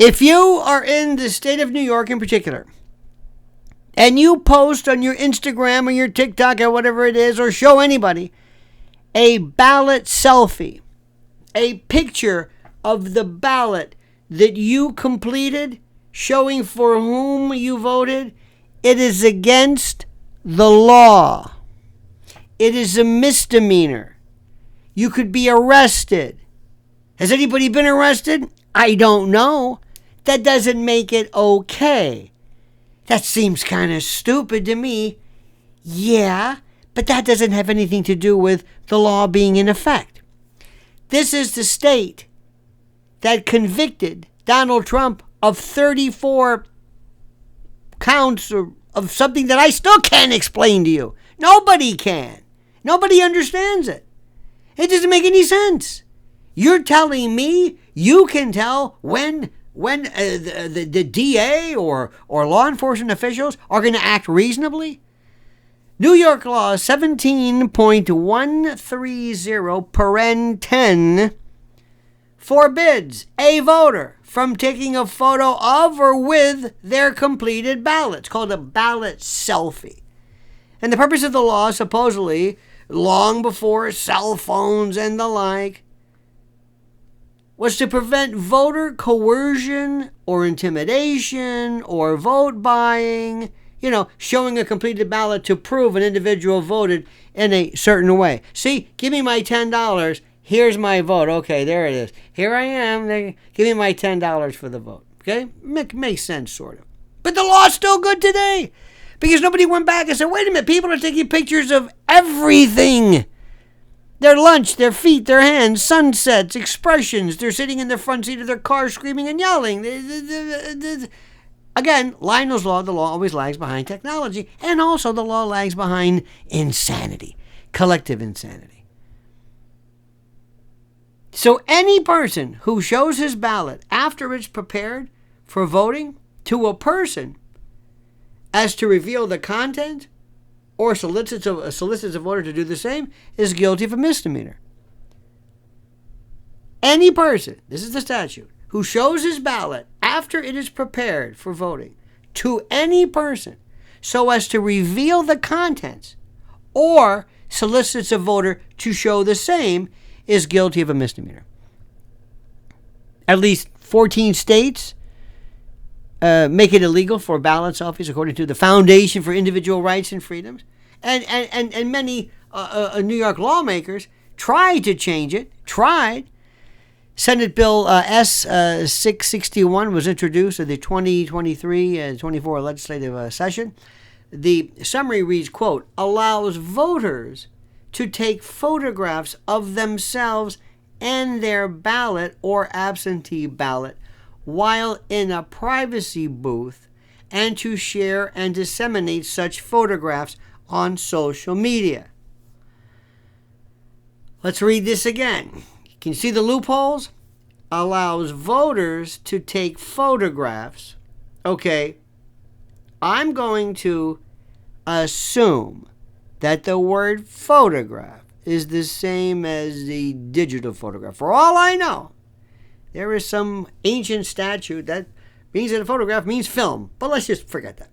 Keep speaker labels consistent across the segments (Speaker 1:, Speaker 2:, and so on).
Speaker 1: If you are in the state of New York in particular, and you post on your Instagram or your TikTok or whatever it is, or show anybody a ballot selfie, a picture of the ballot that you completed showing for whom you voted, it is against the law. It is a misdemeanor. You could be arrested. Has anybody been arrested? I don't know. That doesn't make it okay. That seems kind of stupid to me. Yeah, but that doesn't have anything to do with the law being in effect. This is the state that convicted Donald Trump of 34 counts of something that I still can't explain to you. Nobody can. Nobody understands it. It doesn't make any sense. You're telling me you can tell when the DA or law enforcement officials are going to act reasonably? New York law 17.130 paren 10 forbids a voter from taking a photo of or with their completed ballot. It's called a ballot selfie. And the purpose of the law, supposedly, long before cell phones and the like, was to prevent voter coercion or intimidation or vote buying, showing a completed ballot to prove an individual voted in a certain way. See, give me my $10. Here's my vote. Okay, there it is. Here I am. Give me my $10 for the vote. Okay? Makes sense, sort of. But the law's still good today because nobody went back and said, wait a minute, people are taking pictures of everything. Their lunch, their feet, their hands, sunsets, expressions. They're sitting in the front seat of their car screaming and yelling. Again, Lionel's law, the law always lags behind technology, and also the law lags behind insanity, collective insanity. So any person who shows his ballot after it's prepared for voting to a person as to reveal the content or solicits a voter to do the same is guilty of a misdemeanor. Any person, this is the statute, who shows his ballot after it is prepared for voting to any person so as to reveal the contents or solicits a voter to show the same is guilty of a misdemeanor. At least 14 states make it illegal for ballot selfies, according to the Foundation for Individual Rights and Freedoms. And many New York lawmakers tried to change it, Senate Bill S661 was introduced at the 2023-24 legislative session. The summary reads, quote, allows voters to take photographs of themselves and their ballot or absentee ballot while in a privacy booth and to share and disseminate such photographs on social media. Let's read this again. Can you see the loopholes? Allows voters to take photographs. Okay, I'm going to assume that the word photograph is the same as the digital photograph. For all I know, there is some ancient statute that means that a photograph means film. But let's just forget that.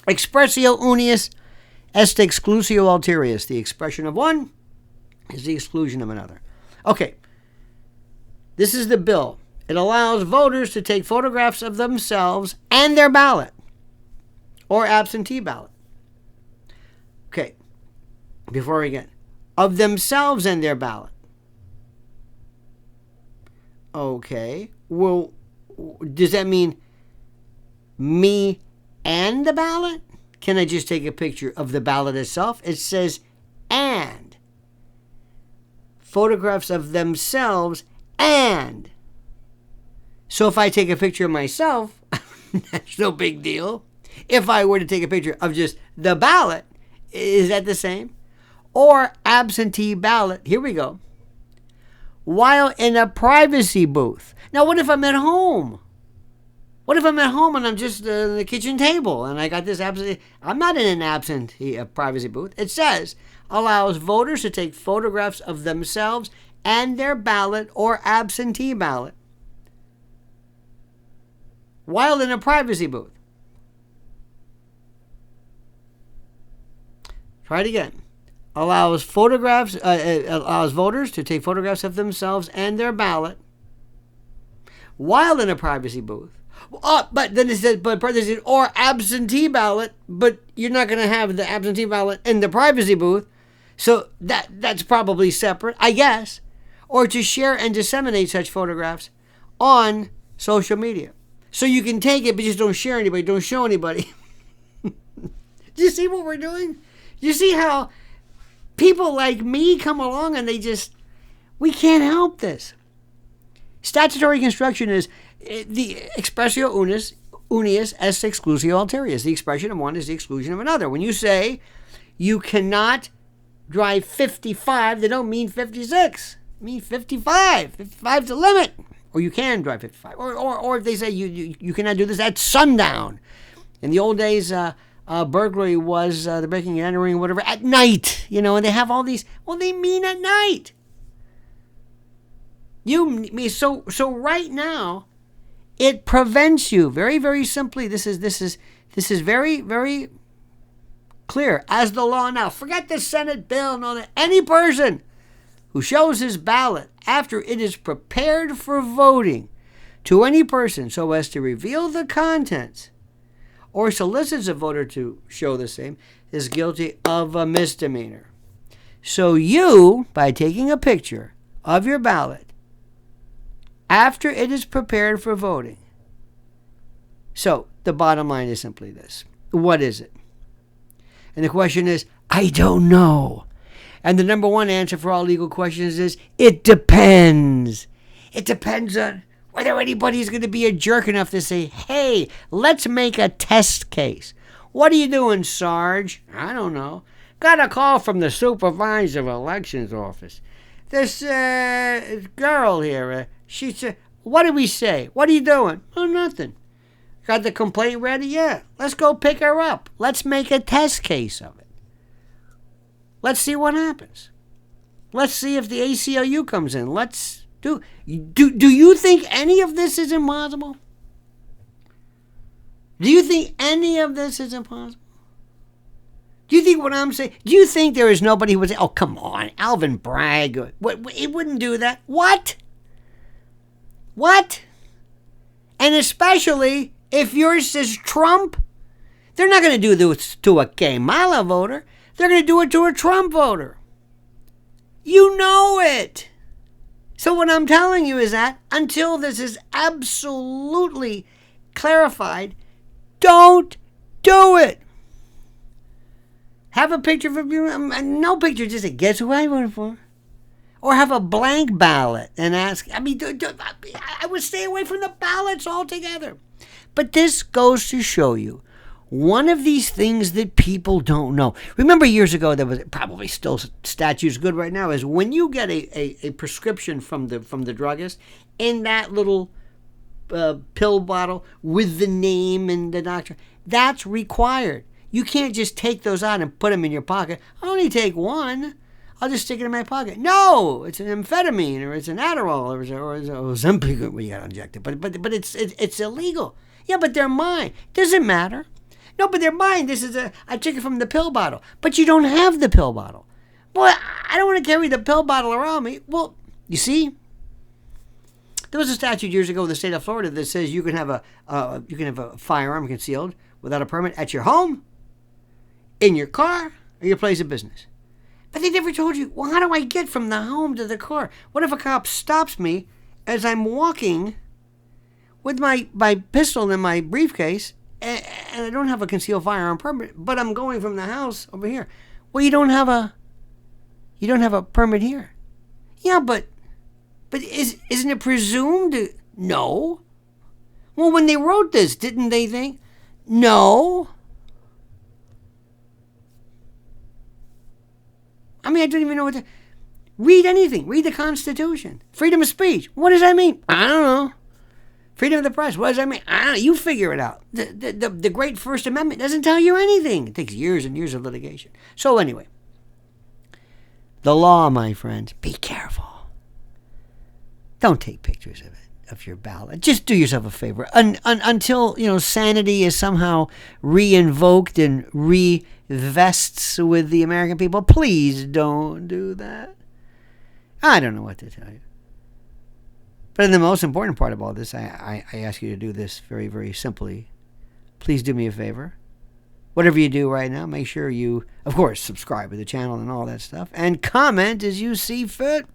Speaker 1: Expressio unius est exclusio alterius. The expression of one is the exclusion of another. Okay, this is the bill. It allows voters to take photographs of themselves and their ballot or absentee ballot. Okay, before we get of themselves and their ballot. Okay, well, does that mean me and the ballot? Can I just take a picture of the ballot itself? It says and. Photographs of themselves and. So if I take a picture of myself, that's no big deal. If I were to take a picture of just the ballot, is that the same? Or absentee ballot, here we go, while in a privacy booth. Now, what if I'm at home? What if I'm at home and I'm just at the kitchen table and I got this absentee? I'm not in an absentee privacy booth. It says, allows voters to take photographs of themselves and their ballot or absentee ballot while in a privacy booth. Try it again. Allows voters to take photographs of themselves and their ballot while in a privacy booth. But then it says, or absentee ballot, but you're not going to have the absentee ballot in the privacy booth, so that's probably separate, I guess. Or to share and disseminate such photographs on social media. So you can take it, but just don't share anybody, don't show anybody. Do you see what we're doing? You see how people like me come along and we can't help this. Statutory construction is the expressio unius est exclusio alterius. The expression of one is the exclusion of another. When you say you cannot drive 55, they don't mean 56. They mean 55. 55 is the limit. Or you can drive 55. Or if they say you cannot do this at sundown. In the old days, burglary was the breaking and entering, whatever, at night. And they have all these. Well, they mean at night. So right now, it prevents you very, very simply. This is very, very clear as the law now. Forget the Senate bill and all that. Any person who shows his ballot after it is prepared for voting to any person so as to reveal the contents or solicits a voter to show the same is guilty of a misdemeanor. So you, by taking a picture of your ballot after it is prepared for voting. So the bottom line is simply this. What is it? And the question is, I don't know. And the number one answer for all legal questions is, it depends. It depends on whether anybody's going to be a jerk enough to say, hey, let's make a test case. What are you doing, Sarge? I don't know. Got a call from the supervisor of elections office. This girl here, she said, what did we say? What are you doing? Oh, nothing. Got the complaint ready? Yeah. Let's go pick her up. Let's make a test case of it. Let's see what happens. Let's see if the ACLU comes in. Let's do you think any of this is impossible? Do you think any of this is impossible? Do you think what I'm saying? Do you think there is nobody who would say, oh, come on, Alvin Bragg. It wouldn't do that. What? And especially if yours says Trump, they're not going to do this to a Kamala voter. They're going to do it to a Trump voter. You know it. So what I'm telling you is that until this is absolutely clarified, don't do it. Have a picture of you. No picture. Just say, guess who I voted for. Or have a blank ballot and ask. I would stay away from the ballots altogether. But this goes to show you one of these things that people don't know. Remember years ago, there was probably still statutes good right now, is when you get a prescription from the druggist in that little pill bottle with the name and the doctor, that's required. You can't just take those out and put them in your pocket. I only take one. I'll just stick it in my pocket. No, it's an amphetamine or it's an Adderall or it's a Ozempic. Well, you got to inject it, but it's illegal. Yeah, but they're mine. Doesn't matter. No, but they're mine. I took it from the pill bottle, but you don't have the pill bottle. Well, I don't want to carry the pill bottle around me. Well, you see, there was a statute years ago in the state of Florida that says you can have a firearm concealed without a permit at your home, in your car, or your place of business. But they never told you, well, how do I get from the home to the car? What if a cop stops me as I'm walking with my pistol in my briefcase and I don't have a concealed firearm permit, but I'm going from the house over here? Well, you don't have a permit here. Yeah, but isn't it presumed? No. Well, when they wrote this, didn't they think? No. I don't even know what to... Read anything. Read the Constitution. Freedom of speech. What does that mean? I don't know. Freedom of the press. What does that mean? I don't know. You figure it out. The great First Amendment doesn't tell you anything. It takes years and years of litigation. So anyway, the law, my friends, be careful. Don't take pictures of it. of your ballot. Just do yourself a favor. Until, sanity is somehow re-invoked and revests with the American people, please don't do that. I don't know what to tell you. But the most important part of all this, I ask you to do this very, very simply. Please do me a favor. Whatever you do right now, make sure you, of course, subscribe to the channel and all that stuff. And comment as you see fit.